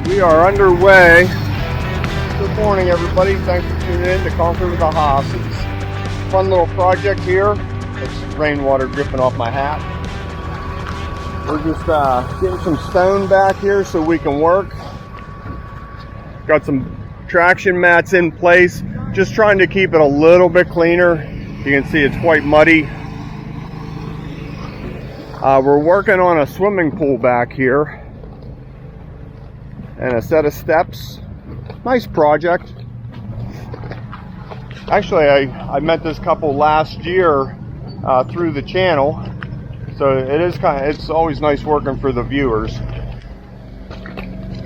We are underway. Good morning, everybody. Thanks for tuning in to Conquer with the Hosses. Fun little project here. It's rainwater dripping off my hat. We're just getting some stone back here so we can work. Got some traction mats in place. Just trying to keep it a little bit cleaner. You can see it's quite muddy. We're working on a swimming pool back here and a set of steps. Nice project. Actually, I met this couple last year through the channel, so it's always nice working for the viewers,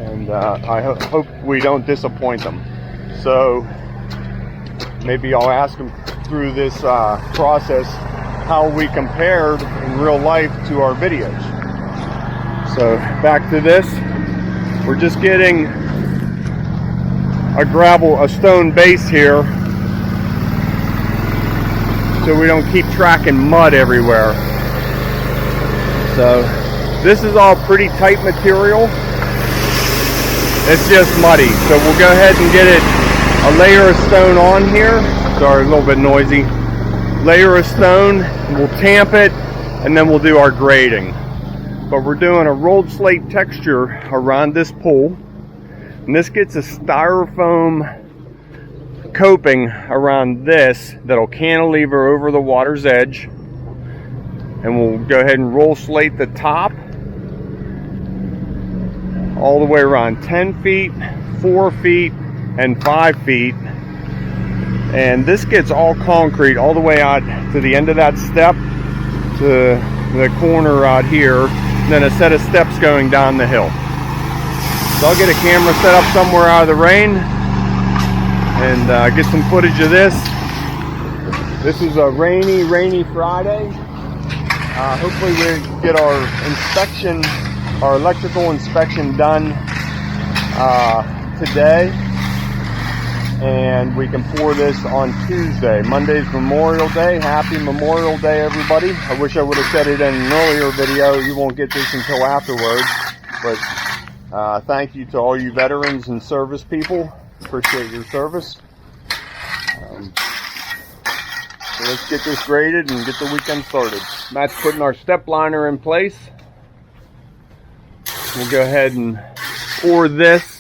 and I hope we don't disappoint them. So maybe I'll ask them through this process how we compared in real life to our videos. So back to this. We're just getting a stone base here so we don't keep tracking mud everywhere. So this is all pretty tight material. It's just muddy. So we'll go ahead and get it a layer of stone on here. Sorry, a little bit noisy. Layer of stone, we'll tamp it, and then we'll do our grading. But we're doing a rolled slate texture around this pool, and this gets a styrofoam coping around this that'll cantilever over the water's edge, and we'll go ahead and roll slate the top all the way around 10 feet, 4 feet, and 5 feet. And this gets all concrete all the way out to the end of that step, to the corner out here, and then a set of steps going down the hill. So I'll get a camera set up somewhere out of the rain and get some footage of this. This is a rainy Friday. Hopefully we get our electrical inspection done today, and we can pour this on Tuesday. Monday's Memorial Day. Happy Memorial Day, everybody. I wish I would have said it in an earlier video. You won't get this until afterwards, but thank you to all you veterans and service people. Appreciate your service. So let's get this graded and get the weekend started. Matt's putting our step liner in place. We'll go ahead and pour this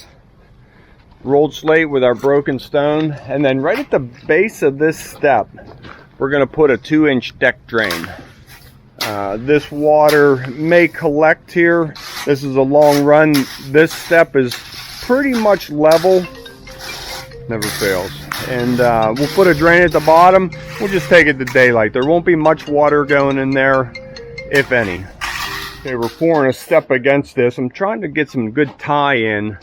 rolled slate with our broken stone, and then right at the base of this step we're going to put a 2-inch deck drain. This water may collect here. This is a long run. This step is pretty much level, never fails, and we'll put a drain at the bottom. We'll just take it to daylight. There won't be much water going in there, if any. Okay, we're pouring a step against this. I'm trying to get some good tie in.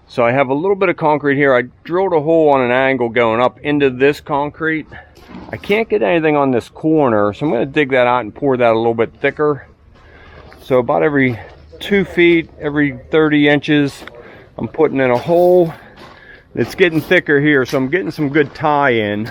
So I have a little bit of concrete here. I drilled a hole on an angle going up into this concrete. I can't get anything on this corner, so I'm going to dig that out and pour that a little bit thicker. So about every 2 feet, every 30 inches, I'm putting in a hole. It's getting thicker here, so I'm getting some good tie in.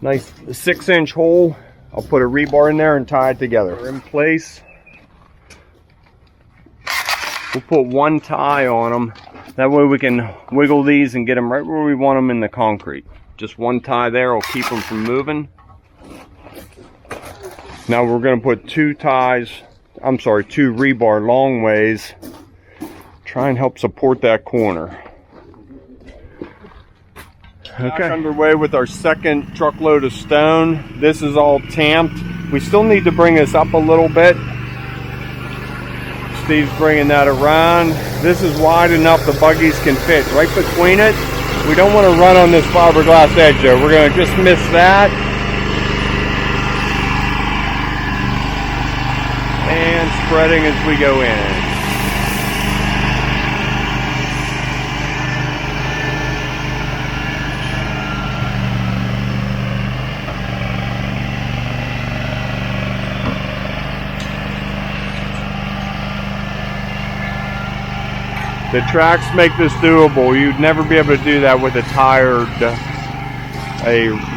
Nice 6-inch hole. I'll put a rebar in there and tie it together. In place. We'll put one tie on them. That way we can wiggle these and get them right where we want them in the concrete. Just one tie there will keep them from moving. Now we're going to put two rebar long ways. Try and help support that corner. Okay. Back underway with our second truckload of stone. This is all tamped. We still need to bring this up a little bit. Steve's bringing that around. This is wide enough the buggies can fit right between it. We don't want to run on this fiberglass edge though. We're going to just miss that. And spreading as we go in. The tracks make this doable. You'd never be able to do that with a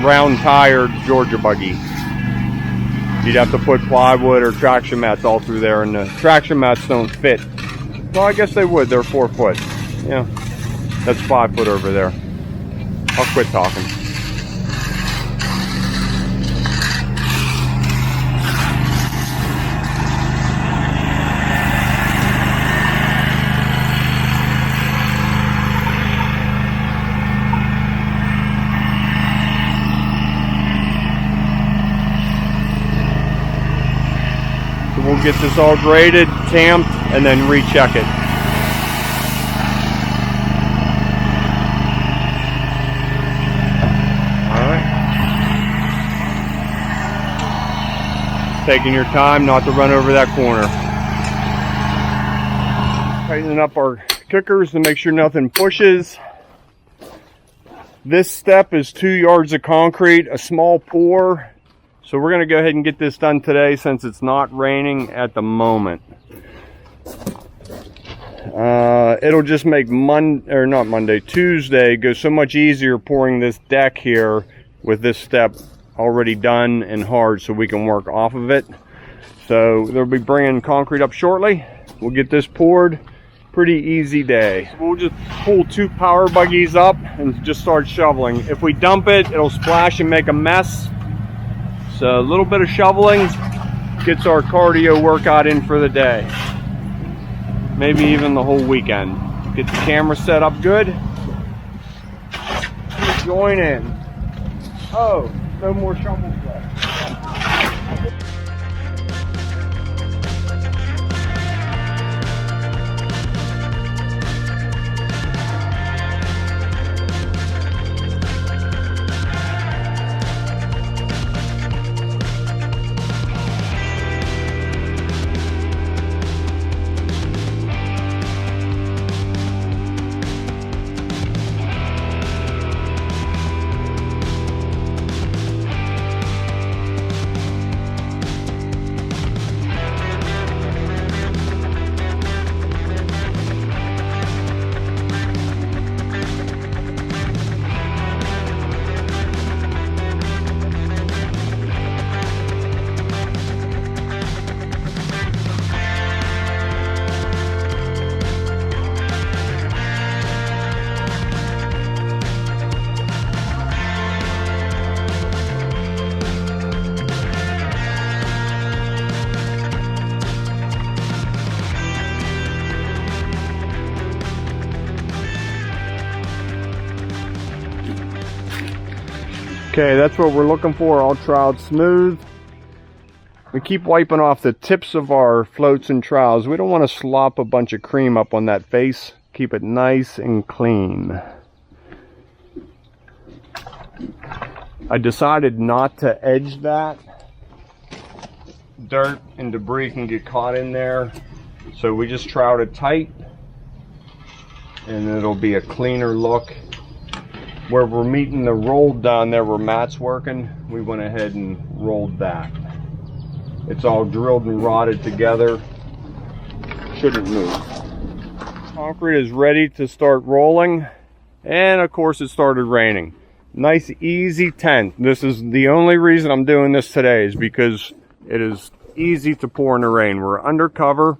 round tired Georgia buggy. You'd have to put plywood or traction mats all through there, and the traction mats don't fit. Well, I guess they would. They're 4 foot. Yeah, that's 5 foot over there. I'll quit talking. We'll get this all graded, tamped, and then recheck it. Alright. Taking your time not to run over that corner. Tightening up our kickers to make sure nothing pushes. This step is 2 yards of concrete, a small pour. So we're going to go ahead and get this done today since it's not raining at the moment. It'll just make Tuesday go so much easier pouring this deck here with this step already done and hard so we can work off of it. So they'll be bringing concrete up shortly. We'll get this poured. Pretty easy day. We'll just pull 2 power buggies up and just start shoveling. If we dump it, it'll splash and make a mess. So a little bit of shoveling gets our cardio workout in for the day. Maybe even the whole weekend. Get the camera set up good. Join in. Oh, no more shovels left. Okay, that's what we're looking for, all troweled smooth. We keep wiping off the tips of our floats and trowels. We don't want to slop a bunch of cream up on that face. Keep it nice and clean. I decided not to edge that. Dirt and debris can get caught in there. So we just troweled it tight and it'll be a cleaner look. Where we're meeting the rolled down there where Matt's working, we went ahead and rolled that. It's all drilled and rotted together. Shouldn't move. Concrete is ready to start rolling. And of course it started raining. Nice easy tent. This is the only reason I'm doing this today is because it is easy to pour in the rain. We're undercover.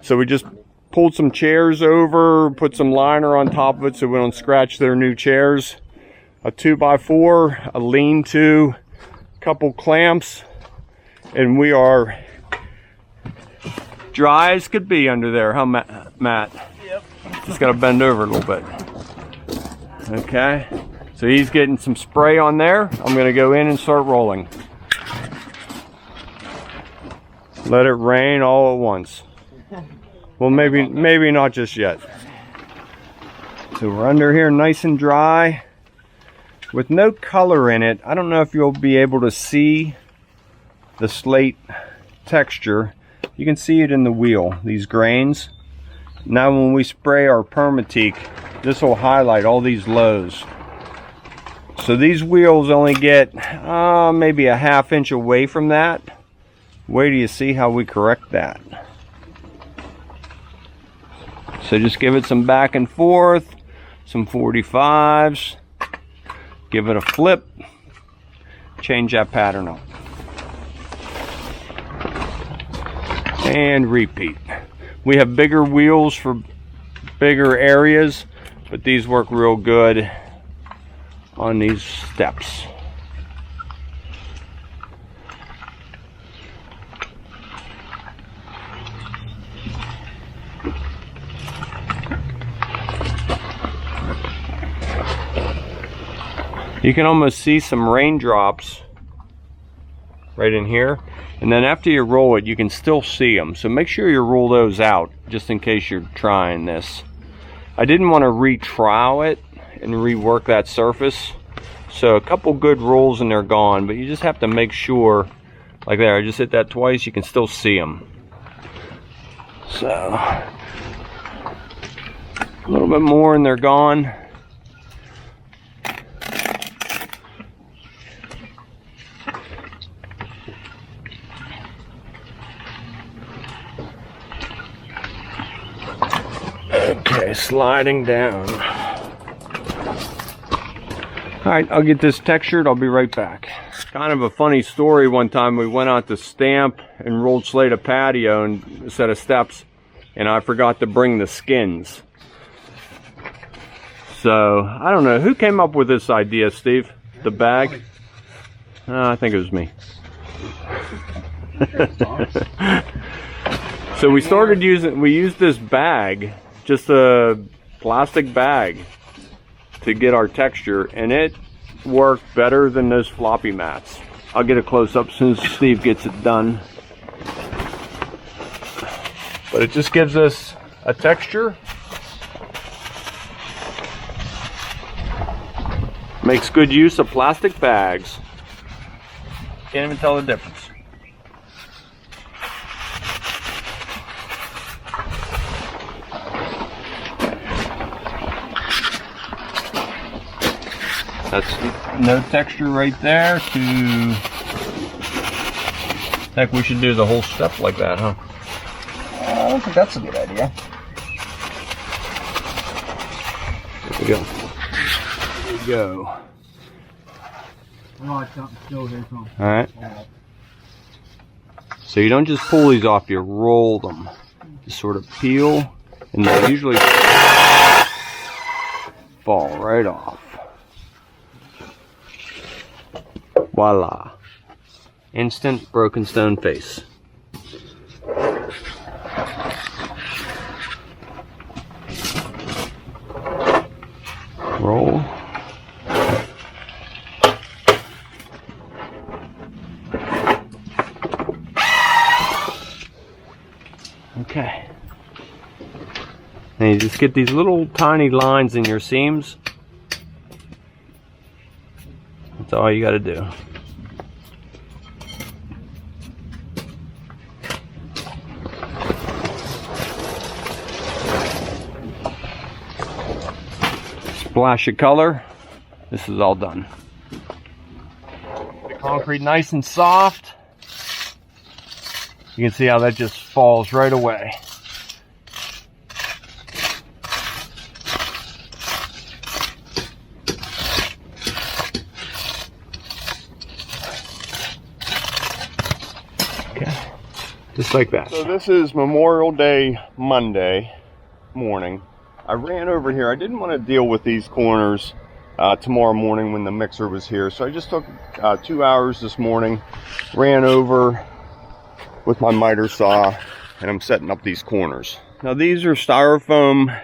So we just pulled some chairs over, put some liner on top of it so we don't scratch their new chairs. A 2x4, a lean-to, couple clamps, and we are dry as could be under there, huh, Matt? Yep. Just got to bend over a little bit. Okay, so he's getting some spray on there. I'm going to go in and start rolling. Let it rain all at once. Well, maybe not just yet. So we're under here nice and dry. With no color in it, I don't know if you'll be able to see the slate texture. You can see it in the wheel, these grains. Now when we spray our Permateak, this will highlight all these lows. So these wheels only get maybe a ½ inch away from that. Wait till you see how we correct that. So just give it some back and forth, some 45s, give it a flip, change that pattern up, and repeat. We have bigger wheels for bigger areas, but these work real good on these steps. You can almost see some raindrops right in here, and then after you roll it you can still see them, so make sure you roll those out just in case you're trying this. I didn't want to re-trowel it and rework that surface, so a couple good rolls and they're gone, but you just have to make sure, like there, I just hit that twice, you can still see them. So a little bit more and they're gone. Okay, sliding down. Alright, I'll get this textured, I'll be right back. Kind of a funny story, one time we went out to stamp and rolled slate a patio and a set of steps, and I forgot to bring the skins. So, I don't know, who came up with this idea, Steve? The bag? I think it was me. So we started used this bag, just a plastic bag, to get our texture, and it worked better than those floppy mats. I'll get a close-up as soon as Steve gets it done. But it just gives us a texture. Makes good use of plastic bags. Can't even tell the difference. That's no texture right there to... Heck, we should do the whole step like that, huh? I don't think that's a good idea. There we go. There we go. Alright. So you don't just pull these off, you roll them. Just sort of peel, and they usually fall right off. Voila. Instant broken stone face. Roll. Okay. And you just get these little tiny lines in your seams. That's all you got to do. Splash of color. This is all done. The concrete nice and soft. You can see how that just falls right away. Okay, just like that. So this is Memorial Day Monday morning. I ran over here. I didn't want to deal with these corners tomorrow morning when the mixer was here, so I just took 2 hours this morning, ran over with my miter saw, and I'm setting up these corners. Now these are styrofoam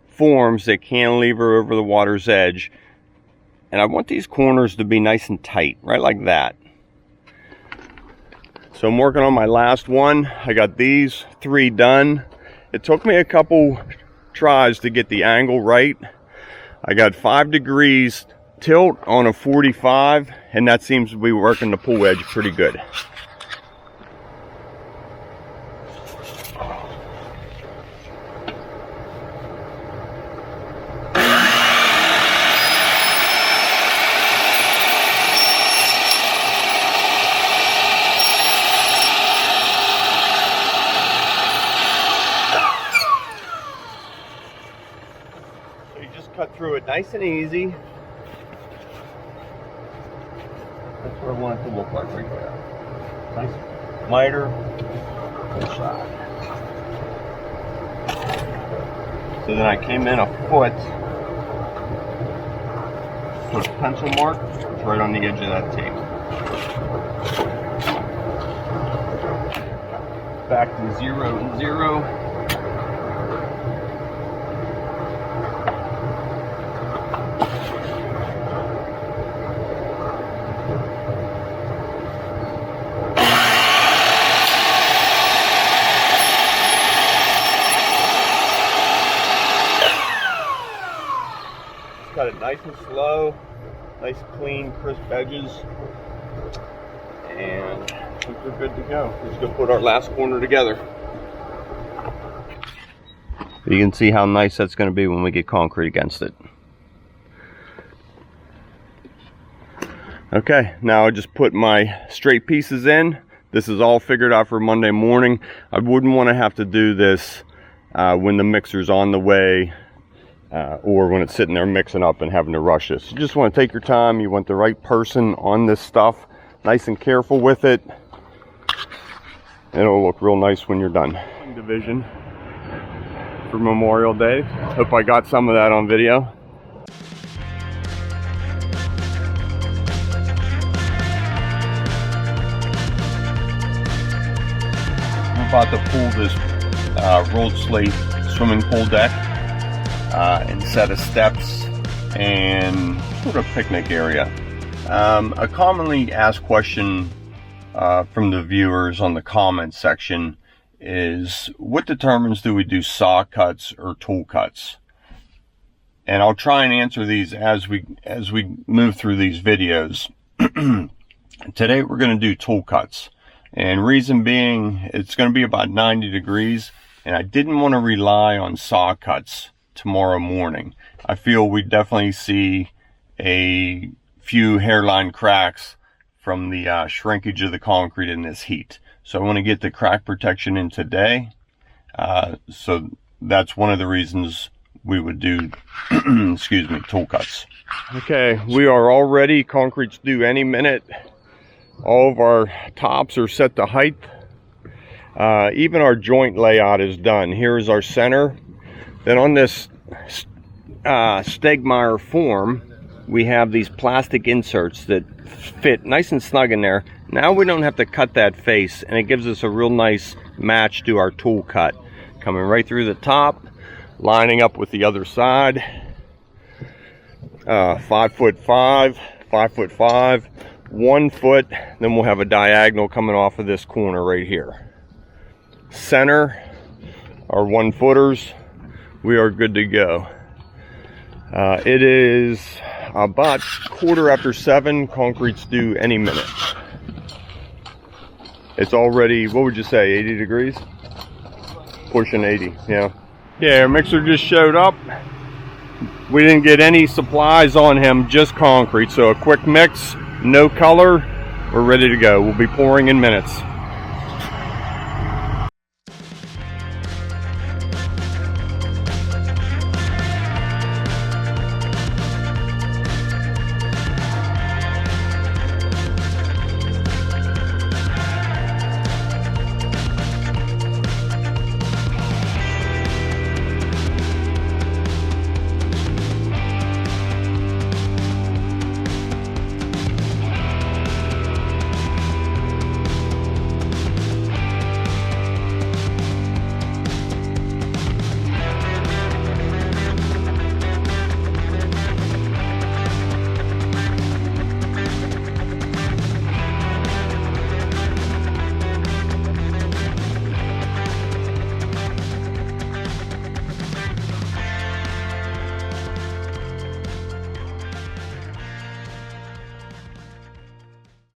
forms that cantilever over the water's edge, and I want these corners to be nice and tight, right like that. So I'm working on my last one. I got these 3 done. It took me a couple tries to get the angle right. I got 5 degrees tilt on a 45, and that seems to be working the pull edge pretty good. cut through it nice and easy. That's what I want it to look like right there. Nice miter, full side. So then I came in a foot, put a pencil mark right on the edge of that tape. Back to 0 and 0. Cut it nice and slow, nice clean crisp edges, and I think we're good to go. Let's go put our last corner together. You can see how nice that's going to be when we get concrete against it. Okay, now I just put my straight pieces in. This is all figured out for Monday morning. I wouldn't want to have to do this when the mixer's on the way, or when it's sitting there mixing up and having to rush this. You just want to take your time. You want the right person on this stuff, nice and careful with it. It'll look real nice when you're done. Division for Memorial Day. Hope I got some of that on video. I'm about to pull this rolled slate swimming pool deck and set of steps and sort of picnic area. A commonly asked question from the viewers on the comments section is, what determines do we do saw cuts or tool cuts? And I'll try and answer these as we move through these videos. Today we're going to do tool cuts, and reason being, it's going to be about 90 degrees, and I didn't want to rely on saw cuts tomorrow morning. I feel we definitely see a few hairline cracks from the shrinkage of the concrete in this heat. So I want to get the crack protection in today. So that's one of the reasons we would do, excuse me, tool cuts. Okay, we are all ready. Concrete's due any minute. All of our tops are set to height. Even our joint layout is done. Here's our center. Then on this Stegmeyer form, we have these plastic inserts that fit nice and snug in there. Now we don't have to cut that face, and it gives us a real nice match to our tool cut. Coming right through the top, lining up with the other side. 5'5", 5'5", 1 foot. Then we'll have a diagonal coming off of this corner right here. Center, our 1 footers. We are good to go. It is about 7:15. Concrete's due any minute. It's already, what would you say, 80 degrees? Pushing 80, yeah. Yeah, our mixer just showed up. We didn't get any supplies on him, just concrete. So a quick mix, no color. We're ready to go. We'll be pouring in minutes.